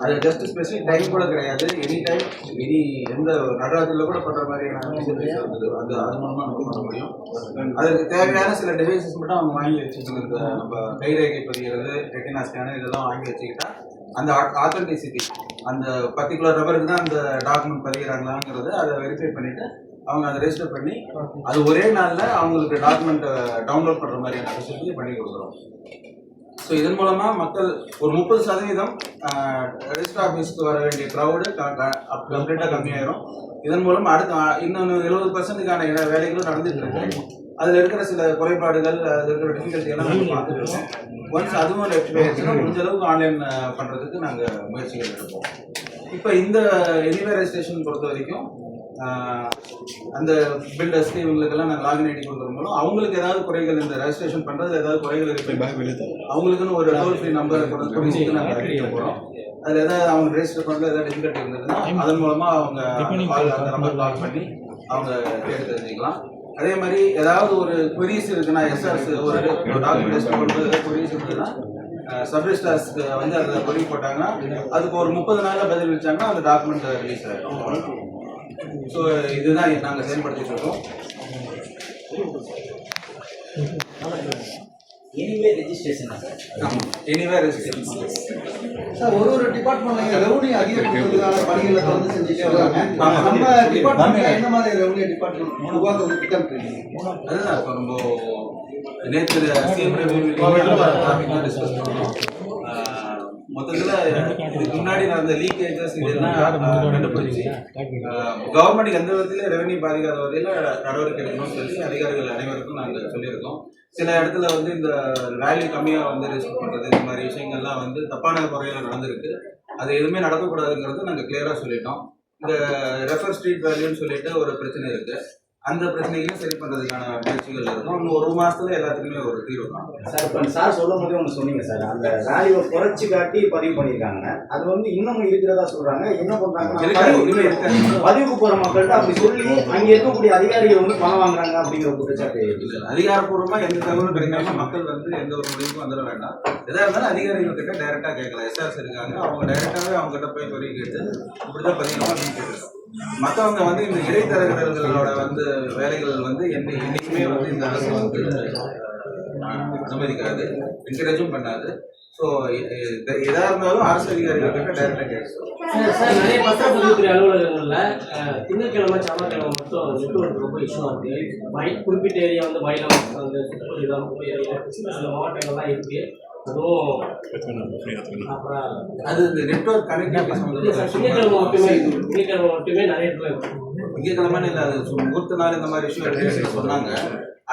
அது just specific time கூட கிடையாது. எனி டைம் எனி எந்த நடராஜில் கூட பண்ணுற மாதிரியான ஃபெசிலிட்டிஸ் இருக்குது. அது மூலமாக நம்ம பண்ண முடியும். அதுக்கு தேவையான சில டிவைசஸ் மட்டும் அவங்க வாங்கி வச்சுக்கிறது. நம்ம கைரேகை பதிகிறது, ரெட்டினா ஸ்கேனர் இதெல்லாம் வாங்கி வச்சுக்கிட்டா அந்த ஆத்தென்டிசிட்டி அந்த பர்டிகுலர் நபருக்கு தான் அந்த டாக்குமெண்ட் பதிகிறாங்களாங்கிறது அதை வெரிஃபை பண்ணிவிட்டு அவங்க அதை ரெஜிஸ்டர் பண்ணி அது ஒரே நாளில் அவங்களுக்கு டாக்குமெண்ட்டை டவுன்லோட் பண்ணுற மாதிரியான ஃபெசிலிட்டி பண்ணி கொடுக்குறோம். ஸோ இதன் மூலமாக மக்கள் ஒரு 30% ரெஜிஸ்டர் ஆஃபீஸ்க்கு வர வேண்டிய க்ரௌடு கம்ப்ளீட்டாக கம்மியாயிரும். இதன் மூலம் அடுத்த இன்னொன்று 70%க்கான வேலைகளும் நடந்துட்டு இருக்கு. அதில் இருக்கிற சில குறைபாடுகள், அதில் இருக்கிற டிஃபிகல்ட்டி எல்லாம் நாங்கள் பார்த்துட்டு இருக்கோம். ஒன்ஸ் அதுவும் ரெக்டிஃபை ஆயிடுச்சுன்னா முடிஞ்ச அளவுக்கு ஆன்லைன் பண்ணுறதுக்கு நாங்கள் முயற்சிகள் எடுப்போம். இப்போ இந்த எனிவே ரெஜிஸ்ட்ரேஷன் பொறுத்த வரைக்கும் அந்த பில்டர்ஸ்க்கு இவங்களுக்கெல்லாம் நாங்கள் லாகின் ஐடி கொடுக்குறது மூலம் அவங்களுக்கு ஏதாவது குறைகள் இந்த ரெஜிஸ்ட்ரேஷன் பண்ணுறது ஏதாவது குறைகள் இருக்கு அவங்களுக்குன்னு ஒரு டோல் ஃப்ரீ நம்பர் கொடுத்து நாங்கள் அறிவிக்க போகிறோம். அதில் ஏதாவது அவங்க ரெஜிஸ்டர் பண்ணுறது ஏதாவது டிஃபிகல்ட்டி இருந்ததுன்னா அதன் மூலமாக அவங்க அந்த நம்பர் கால் பண்ணி அவங்க கேட்டு தெரிஞ்சுக்கலாம். அதே மாதிரி ஏதாவது ஒரு குவீஸ் இருக்குன்னா எஸ்ஆர்ஸ் ஒரு டாக்குமெண்ட் பண்ணுறது குவீஸ் இருக்குதுன்னா சப்ரிஸ்டார்ஸ்க்கு வந்து அதில் பதிவு போட்டாங்கன்னா அதுக்கு ஒரு 30 நாளில் பதில் வச்சாங்கன்னா அந்த டாக்குமெண்ட் ரிலீஸ் ஆகிடும். ஸோ இதுதான் நாங்கள் செயல்படுத்திட்டு இருக்கோம். எனிவே ரெஜிஸ்ட்ரேஷன் ஆமாம், எனிவே ரெஜிஸ்ட்ரேஷன் சார். ஒரு டிபார்ட்மெண்ட் ரெவன்யூ அதிகரிக்கிறதுக்கான பணிகளை வந்து செஞ்சுட்டே வராங்க. நம்ம டிபார்ட்மெண்ட் என்ன மாதிரி ரெவன்யூ டிபார்ட்மெண்ட் உருவாக்குறது திட்டமிட்டு அதுதான் இப்போ நம்ம நேற்று சிஎம் ரெவன்யூ டாபிக் டிஸ்கஸ் பண்ணோம். மொத்தத்தில் இதுக்கு முன்னாடி நடந்த லீக்கேஜஸ் இதெல்லாம் கண்டுபிடிச்சி கவர்மெண்ட்டுக்கு எந்த விதத்திலே ரெவன்யூ பாதிக்காத வகையில் நடவடிக்கை எடுக்கணும்னு சொல்லி அதிகாரிகள் அனைவருக்கும் நாங்கள் சொல்லியிருக்கோம். சில இடத்துல வந்து இந்த வேல்யூ கம்மியாக வந்து ரெஜிஸ்டர் பண்ணுறது இந்த மாதிரி விஷயங்கள்லாம் வந்து தப்பான முறையில் நடந்திருக்கு. அது எதுவுமே நடக்கக்கூடாதுங்கிறது நாங்கள் கிளியராக சொல்லிட்டோம். இந்த ரெஃபர் ஸ்ட்ரீட் வேல்யூன்னு சொல்லிட்டு ஒரு பிரச்சனை இருக்குது. அந்த பிரச்சனைகளையும் சரி பண்ணுறதுக்கான முயற்சிகள் இருக்கும். இன்னும் ஒரு மாதத்துல எல்லாத்துக்குமே ஒரு தீர்வு காணும் சார். இப்போ சார் சொல்லும் போதே ஒன்று சொன்னீங்க சார், அந்த வேல்யூவை குறைச்சி காட்டி பதிவு பண்ணியிருக்காங்க. அது வந்து இன்னமும் இருக்கிறதா சொல்கிறாங்க. என்ன பண்ணுறாங்க, பதிவுக்கு போகிற மக்கள்கிட்ட அப்படி சொல்லி அங்கே இருக்கக்கூடிய அதிகாரிகள் வந்து பணம் வாங்குறாங்க அப்படிங்கிற குற்றச்சாட்டு இல்லை. அதிகாரப்பூர்வமாக எந்த தகவலும் கிடைக்காம மக்கள் வந்து எந்த ஒரு முடிவுக்கும் வந்துட வேண்டாம். எதாக இருந்தாலும் அதிகாரிகள் கிட்ட டைரெக்டாக கேட்கலாம். எஸ்ஆர்ஸ் இருக்காங்க, அவங்க டைரெக்டாகவே அவங்ககிட்ட போய் சொல்லி கேட்டு இப்படிதான் பதிவு அப்படின்னு கேட்டுருக்கோம். மற்றவங்க வந்து இந்த இடைத்தரகர்களோட வந்து வேலைகள் வந்து என்னைக்குமே வந்து இந்த அரசு வந்து அனுமதிக்காது, என்கரேஜும் பண்ணாது. ஸோ எதாக இருந்தாலும் அரசு அதிகாரிகள் கிட்ட டைரக்டாக கேட்க சார். நிறைய பத்திரப்பதிவுத்துறை அலுவலகங்களில் திங்கட்கிழமை செவ்வாய்க்கிழமை மட்டும் நெட்வொர்க் ரொம்ப இஷ்யூ இருக்குது. குறிப்பிட்ட ஏரியா வந்து மயிலம் அந்த சுற்றுப்பள்ளி சில மாவட்டங்கள்லாம் இருக்குது. அது இந்த நெட்வொர்க் கனெக்டிவிட்டி திங்கட்கிழமை மட்டுமே நிறைய திங்கட்கிழமை இல்லை, அது முகூர்த்த நாள் இந்த மாதிரி விஷயம் சொன்னாங்க.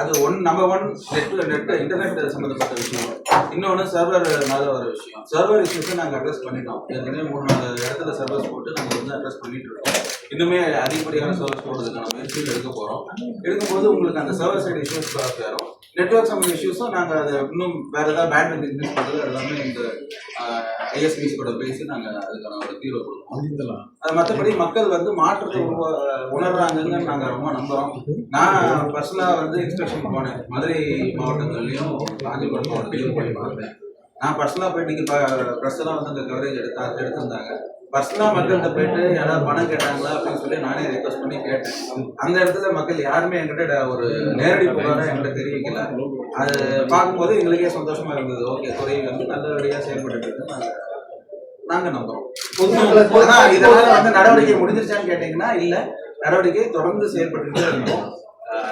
அது நம்பர் 1 நெட் இன்டர்நெட் சம்மந்தப்பட்ட விஷயம். இன்னொன்று சர்வர்னால வர விஷயம். சர்வர் இஷ்யூஸை நாங்கள் அட்ரஸ் பண்ணிட்டோம். ஏற்கனவே 3-4 இடத்துல சர்வர்ஸ் போட்டு நாங்கள் வந்து அட்ரஸ் பண்ணிட்டு இருக்கோம். இன்னுமே அதிகப்படியான சர்வர்ஸ் போடுறதுக்கான முயற்சிகள் எடுக்க போகிறோம். எடுக்கும்போது உங்களுக்கு அந்த சர்வர் சைடு இஷ்யூஸ் வரும். நெட்வொர்க் சம்மந்த இஷ்யூஸும் நாங்கள் அதை இன்னும் வேறு ஏதாவது பேண்ட் இன்க்ரீஸ் பண்ணுறது எல்லாமே இந்த ஐஎஸ்பிசி கூட பேசி நாங்கள் அதுக்கான ஒரு தீர்வு கொடுப்போம். அது மற்றபடி மக்கள் வந்து மாற்றத்தை உணர்றாங்கன்னு நாங்கள் ரொம்ப நம்புகிறோம். நான் பர்சனலாக வந்து இன்ஸ்பெக்ஷன் போனேன். மதுரை மாவட்டங்கள்லையும் காஞ்சிபுரம் மாவட்டத்திலையும் போய் பார்த்தேன். நான் பர்சனலாக போயிட்டு இங்கே ப்ரெஸ்ஸெல்லாம் வந்து அந்த கவரேஜ் எடுத்திருந்தாங்க. பர்சனலாக மக்கள்கிட்ட போயிட்டு யாராவது பணம் கேட்டாங்களா அப்படின்னு சொல்லி நானே ரெக்வஸ்ட் பண்ணி கேட்டேன். அந்த இடத்துல மக்கள் யாருமே என்கிட்ட ஒரு நேரடி புகாரை என்கிட்ட தெரிவிக்கல. அது பார்க்கும்போது எங்களுக்கே சந்தோஷமா இருந்தது. ஓகே, துறை வந்து நல்லபடியாக செயல்பட்டு இருக்கு நாங்கள் நம்புகிறோம். இதனால வந்து நடவடிக்கை முடிஞ்சிருச்சான்னு கேட்டீங்கன்னா இல்லை, நடவடிக்கை தொடர்ந்து செயல்பட்டு இருக்கோம்.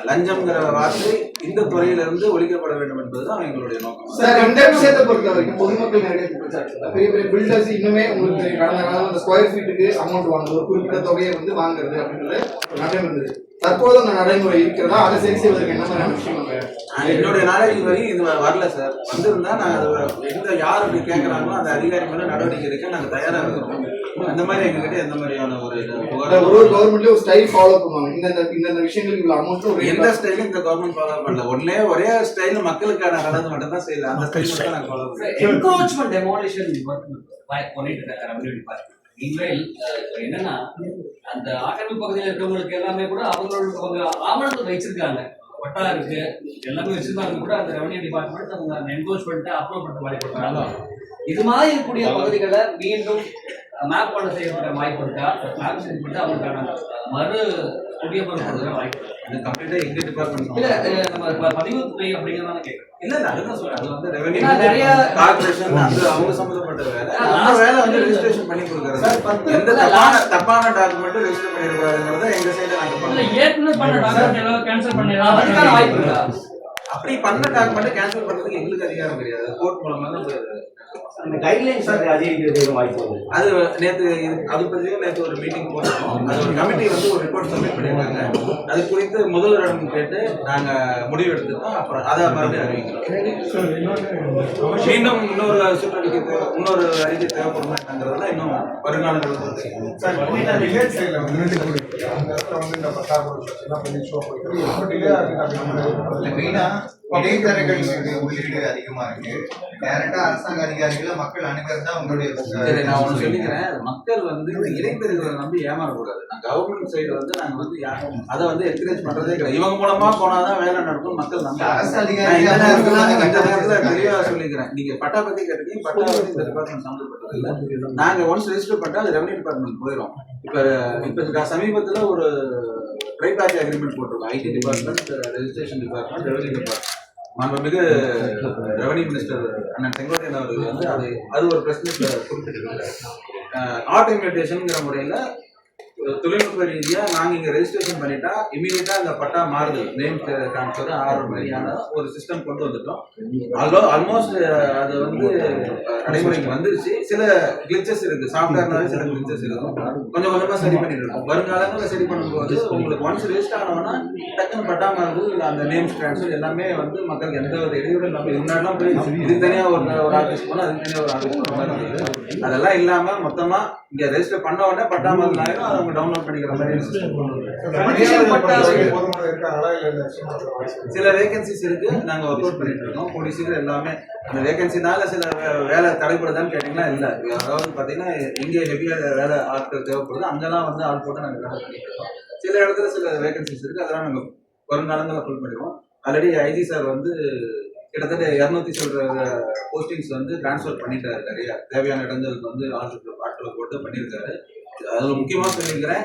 லஞ்சம்ங்கிற வார்த்தை இந்த துறையிலிருந்து ஒழிக்கப்பட வேண்டும் என்பதுதான் எங்களுடைய நோக்கம். சார், இந்த விஷயத்தை பொறுத்த வரைக்கும் பொதுமக்கள் நிறைய குற்றச்சாட்டு, பெரிய பெரிய பில்டர்ஸ் இன்னுமே உங்களுக்கு கடந்த காலம் அந்த ஸ்கொயர் ஃபீட்டுக்கு அமௌண்ட் வாங்குறது, ஒரு குறிப்பிட்ட தொகையை வந்து வாங்குறது அப்படின்றது நடைமுறை இருந்தது. தற்போது அந்த நடைமுறை இருக்கிறதா, அதை சரி செய்வதற்கு என்ன மாதிரியான விஷயம்? என்னுடைய நாலேஜ் வரையும் இது வரல சார். வந்திருந்தா நான் எந்த யார் அப்படி கேட்கறாங்களோ அந்த அதிகாரி மேல நடவடிக்கை எடுக்க நாங்கள் தயாராக இருக்கோம். அந்த மாதிரி எங்ககிட்ட எந்த மாதிரியான ஒரு கவர்மெண்ட்ல ஒரு ஸ்டைல் ஃபாலோ பண்ணுவாங்க. இந்த விஷயங்களுக்கு இவ்வளவு அமௌண்ட் எந்த ஸ்டைலும் இந்த கவர்மெண்ட் ஃபாலோ பண்ணல. ஒரே ஸ்டைல் மக்களுக்கான கடந்து மட்டும் தான் செய்யல. அந்த ஸ்டைல் மட்டும் நாங்கள் ஃபாலோ பண்ணுவோம். என்க்ரோச்மென்ட் டெமாலிஷன் பண்ணிட்டு இருக்காங்க ரெவென்யூ டிபார்ட்மெண்ட். இன்வேல் என்னன்னா அந்த ஆக்கிரமிப்பு பகுதியில் இருக்கிறவங்களுக்கு எல்லாமே கூட அவங்க ஆவணங்கள் வச்சிருக்காங்க, பட்டா இருக்கு, எல்லாமே வச்சிருக்காங்க கூட அந்த ரெவென்யூ டிபார்ட்மெண்ட் அவங்க என்க்ரோச்மெண்ட்டை அப்ரூவ் பண்ணுற மாதிரி கொடுக்குறாங்க. இது மாதிரி இருக்கக்கூடிய பகுதிகளை மீண்டும் மேப் பண்ண செய்யறதுக்கான வாய்ப்பு இருக்கா? மேப் செஞ்சு பண்ணிட்டு அவங்களுக்கான மறு குடியமர்வு வாய்ப்பு இருக்கா? அது கம்ப்ளீட்டா எங்க டிபார்ட்மெண்ட் இல்ல நம்ம பதிவுத்துறை அப்படிங்கிறதான கேட்கறேன். இல்ல அதுதான் சொல்றேன். அது வந்து ரெவென்யூ ஏன்னா நிறைய கார்ப்பரேஷன் அந்த அவங்க சம்பந்தப்பட்ட வேலை. அந்த வேலை வந்து ரெஜிஸ்ட்ரேஷன் பண்ணி கொடுக்கறது. சார், எந்த தப்பான டாக்குமெண்ட் ரெஜிஸ்டர் பண்ணிருக்காருங்கிறத எங்க சைடுல நாங்க இல்ல பண்ணுவோம். ஏற்கனவே பண்ண டாக்குமெண்ட் எல்லாம் கேன்சல் பண்ணிடலாம். அதுக்கான வாய்ப்பு இருக்கா? அப்படி பண்ண டாக்குமெண்ட் கேன்சல் பண்றதுக்கு எங்களுக்கு அதிகாரம் கிடையாது. கோர்ட் மூலமா தான் அந்த கைட்லைன்ஸ் அதிகரிக்கிறது எதுவும் வாய்ப்பு வருது. அது அது பத்தியும் நேற்று ஒரு மீட்டிங் போட்டோம். அது ஒரு கமிட்டி வந்து ஒரு ரிப்போர்ட் சப்மிட் பண்ணியிருக்காங்க. அது குறித்து முதல்வரிடம் கேட்டு நாங்க முடிவு எடுத்துட்டோம். அப்புறம் அதை மறுபடியும் அறிவிக்கிறோம். மீண்டும் இன்னொரு சுற்றறிக்கை இன்னொரு அறிக்கை தேவைப்படுமாங்கிறதுல இன்னும் வருங்காலங்கள் தெரியும். சார், இந்த வில்லேஜ் சைடுல வந்து அந்த இடத்துல வந்து இந்த பட்டாபுரம் எல்லாம் பண்ணி ஷோ போயிட்டு ரொம்ப டிலே ஆகுது. மெயினா இடைத்தரகர்கள் மீது உள்ளீடு அதிகமா இருக்கு. டைரக்டா அரசாங்க அதிகாரிகளை மக்கள் அணுகிறது உங்களுடைய சரி, நான் ஒண்ணு சொல்லிக்கிறேன். மக்கள் வந்து இந்த இடைத்தரகர்களை நம்பி ஏமாறக்கூடாது. நான் கவர்மெண்ட் சைடு வந்து நாங்க வந்து அதை வந்து என்கரேஜ் பண்றதே கிடையாது. இவங்க மூலமா போனாதான் வேலை நடக்கும் மக்கள் நம்ப. அரசு நான் இந்த நேரத்துல தெளிவா சொல்லிக்கிறேன். நீங்க பட்டா பத்தி கேட்டீங்க. பட்டா வந்து இந்த டிபார்ட்மெண்ட் சம்பந்தப்பட்டது இல்ல. நாங்க ஒன்ஸ் ரெஜிஸ்டர் பண்ணிட்டா அது ரெவன்யூ டிபார்ட்மெண்ட் போயிடும். இப்ப சமீபத்துல ஒரு ட்ரை பேட்ச் அக்ரிமெண்ட் போட்டிருக்கோம். IT department, registration department, revenue department. மாண்புமிகு ரெவன்யூ மினிஸ்டர் அண்ணன் செங்கோட்டையன் அவர்கள் வந்து அது ஒரு பிரஸ் மீட்ல குறிப்பிட்டிருக்காரு. ஆட்டோமேட்டேஷன்ங்கிற முறையில தொழில்நுட்ப ரீதியா நாங்க இங்க ரெஜிஸ்ட்ரேஷன் பண்ணிட்டா இமீடியட்டா அந்த பட்டா மாறுது, நேம் டிரான்ஸ்ஃபர் ஆகிற மாதிரியான ஒரு சிஸ்டம் கொண்டு வந்துட்டோம். ஆல்மோஸ்ட் அது வந்து நடைமுறைக்கு வந்துருச்சு. சில கிளிச்சஸ் இருக்கு, சாஃப்ட்வேர்னாலே சில கிளிச்சஸ் இருக்கும். கொஞ்சம் கொஞ்சமா சரி பண்ணிட்டு இருக்கோம். வருங்காலங்களில் சரி பண்ணும்போது உங்களுக்கு ஒன்ஸ் ரெஜிஸ்டர் ஆனவனா டக்குன்னு பட்டா மாறுது, அந்த நேம் டிரான்ஸ்ஃபர் எல்லாமே வந்து மக்களுக்கு எந்த ஒரு இடையூறும் இல்லாமல் முன்னாடிலாம் போய் இதுக்கு தனியா ஒரு ஆஃபீஸ் போனால் அதுக்கு தனியாக ஒரு ஆஃபீஸ் போகிற மாதிரி இருந்தது. அதெல்லாம் இல்லாம மொத்தமா இங்க ரெஜிஸ்டர் பண்ண உடனே பட்டா மாதிரி ஆயிரும். அதை அவங்க டவுன்லோட் பண்ணிக்கிற மாதிரி சில வேகன்சிஸ் இருக்கு. நாங்க ஒர்க் அவுட் பண்ணிட்டு இருக்கோம். கூடிய சீக்கிரம் எல்லாமே அந்த வேகன்சினால சில வேலை தடைப்படுதான்னு கேட்டீங்கன்னா இல்ல. அதாவது பாத்தீங்கன்னா எங்க ஹெவியா வேலை ஆட்கள் தேவைப்படுது அங்கெல்லாம் வந்து ஆள் போட்டு நாங்க வேலை பண்ணிட்டு இருக்கோம். சில இடத்துல சில வேகன்சிஸ் இருக்கு. அதெல்லாம் நாங்க வருங்காலங்களில் ஃபுல் பண்ணிடுவோம். ஆல்ரெடி ஐஜி சார் வந்து கிட்டத்தட்ட 200 சொல்ற போஸ்டிங்ஸ் வந்து டிரான்ஸ்ஃபர் பண்ணிட்டாரு. நிறைய தேவையான இடங்களுக்கு வந்து ஆட்களை போட்டு பண்ணியிருக்காரு. அதுல முக்கியமா சொல்லியிருக்கிறேன்,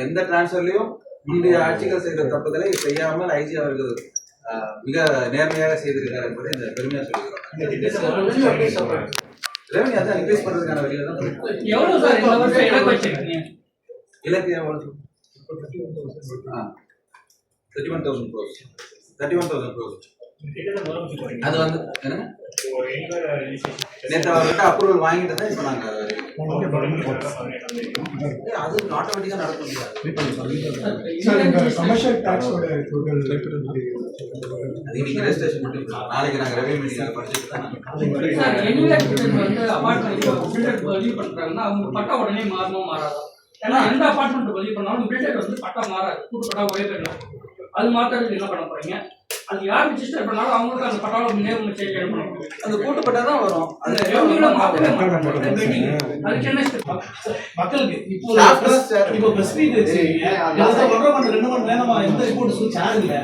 எந்த டிரான்ஸ்ஃபர்லயும் முந்தைய ஆட்சிகள் செய்த தப்புகளை செய்யாமல் ஐஜி அவர்கள் மிக நேர்மையாக செய்திருக்காரு என்பதை இந்த பெருமையா சொல்லியிருக்காங்க. ரெவன்யூ அதான் இன்க்ரீஸ் பண்றதுக்கான வழியில தான் எவ்வளவு சார் இந்த வருஷம் இலக்கு வச்சிருக்கீங்க? இலக்கு எவ்வளவு? 31,000 crores. 31,000 crores. அது வந்து என்னங்க நேற்று அவர்கிட்ட அப்ரூவல் வாங்கிட்டு தான் இப்போ நாங்க அது ஆட்டோமேட்டிக்கா நடக்க முடியாது. கமர்ஷியல் டாக்ஸோட ரெஜிஸ்ட்ரேஷன் மட்டும் நாளைக்கு நாங்க ரெவன்யூ மீட்டிங் படிச்சுட்டு தான் வந்து அபார்ட்மெண்ட் பதிவு பண்றாங்கன்னா அவங்க பட்டா உடனே மாறணும் மாறாதா? ஏன்னா எந்த அபார்ட்மெண்ட் பதிவு பண்ணாலும் பில்டர் வந்து பட்டா மாறாது, கூட்டு பட்டா ஒரே பேர்ல. அது மாத்திரத்துக்கு என்ன பண்ண போறீங்க? அது யார் ரிஜிஸ்டர் பண்ணாலும் அவங்களுக்கு அந்த பட்டாவில் நேர்மை சேஞ்ச் பண்ணணும். அந்த கூட்டுப்பட்டா தான் வரும். அந்த ரெவன்யூல மாற்றவே மாட்டாங்க. அதுக்கு என்ன மக்களுக்கு இப்போ ஸ்பீட் வச்சிருக்கீங்க. அந்த 2 மணி நேரமா எந்த ரிப்போர்ட் சார்ஜ் இல்ல,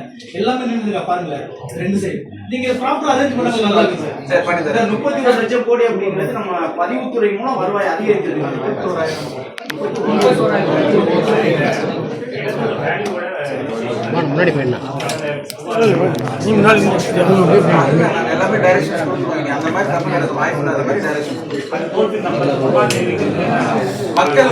எல்லாமே நின்றுங்க பாருங்க 2 சைடு. நீங்க ப்ராப்பரா அரேஞ்ச் பண்ணது நல்லா இருக்கு சார். 31 லட்சம் கோடி அப்படிங்கிறது நம்ம பதிவுத்துறை மூலம் வருவாய் அதிகரிக்கிறது. முன்னாடி போயிடலாம். எல்லாமே டைரக்ஷன் கொடுத்துருவாங்க. அந்த மாதிரி தப்பு நடக்க வாய்ப்பு இல்லாத மாதிரி டைரக்ஷன் மக்கள்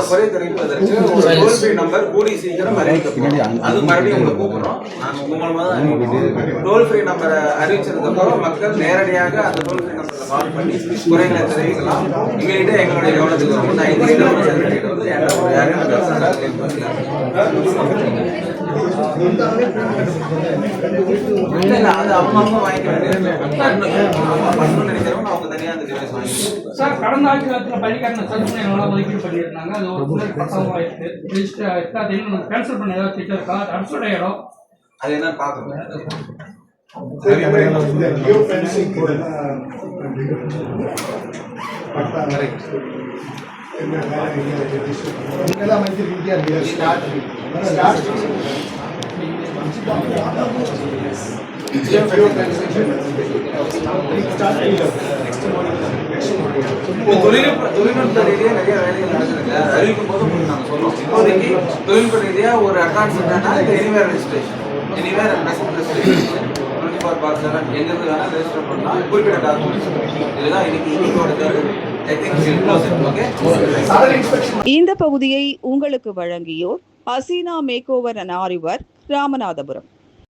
குறை தெரிவிப்பதற்கு ஒரு டோல் ஃப்ரீ நம்பர் கூடிய சீக்கிரம் அறிவிக்கப்படும். அது மறுபடியும் உங்களை கூப்பிடுறோம். நாங்கள் உங்க மூலமா தான் டோல் ஃப்ரீ நம்பரை அறிவிச்சதுக்கு அப்புறம் மக்கள் நேரடியாக அந்த டோல் ஃப்ரீ நம்பரை கால் பண்ணி குறைகளை தெரிவிக்கலாம். இமீடியட்டா எங்களுடைய கவனத்துக்கு வரும். இந்த 5 கிலோமீட்டர் வந்து யாரும் அது அவங்க வாங்கிக்க நினைக்கிறவங்க அவங்க தனியா அந்த டிவைஸ் வாங்கி சார். கடந்த ஆட்சி காலத்தில் பள்ளிக்காரனை சதுப்பு எவ்வளோ ஒதுக்கீடு பண்ணியிருந்தாங்க. அது ஒரு பட்டம் ஆயிடுச்சு, ரெஜிஸ்டர் ஆயிடுச்சு. அது இன்னும் கேன்சல் பண்ண ஏதாவது திட்டம் இருக்கா? அரசோட இடம் அது என்ன பார்க்கணும். தொழில்நுட்ப ரீதியாக நிறைய வேலைகள் நடக்குதுங்க. அறிவிக்கும் போது உங்களுக்கு நாங்கள் சொல்லுவோம். இப்போதைக்கு தொழில்நுட்ப ரீதியாக ஒரு அட்வான்ஸ் என்னன்னா இந்த anywhere registration, anywhere message registration 24/7 எங்கிருந்து வேணா ரெஜிஸ்டர் பண்ணலாம். குறிப்பிட்ட டாக்குமெண்ட்ஸ் இதுதான் இன்னைக்கோட தேவை. இந்த பகுதியை உங்களுக்கு வழங்கியோர் ஹசீனா மேக் ஓவர் அண்ட் ஆரிவர் ராமநாதபுரம்.